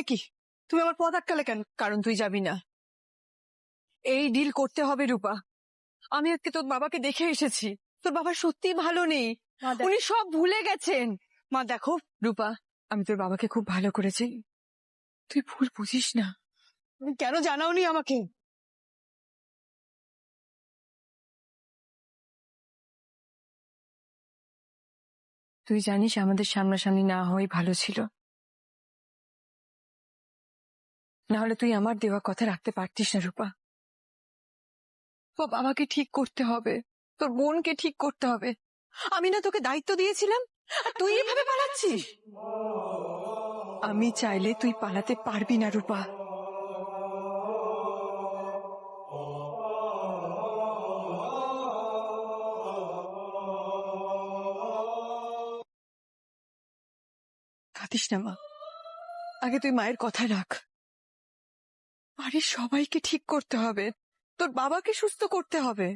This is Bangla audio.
কি তুমি আমার পথ আটকালে কেন? কারণ তুই যাবি না। এই ডিল করতে হবে রূপা। আমি আজকে তোর বাবাকে দেখে এসেছি, তোর বাবা সত্যি ভালো নেই, উনি সব ভুলে গেছেন। মা দেখো রূপা, আমি তোর বাবাকে খুব ভালো করেছি, তুই ভুল বুঝিস না। কেন জানাওনি আমাকে? তুই জানিস আমাদের সামনাসামনি না হওয়াই ভালো ছিল, না হলে তুই আমার দেওয়া কথা রাখতে পারতিস না রূপা। তোর বাবাকে ঠিক করতে হবে, তোর বোনকে ঠিক করতে হবে। আমি না তোকে দায়িত্ব দিয়েছিলাম, আর তুই এভাবে পালাচ্ছিস। আমি চাইলে তুই পালাতে পারবি না রূপা। কাঁদিস না মা, আগে তুই মায়ের কথা রাখ। বাড়ির সবাইকে ঠিক করতে হবে, তোর বাবাকে সুস্থ করতে হবে।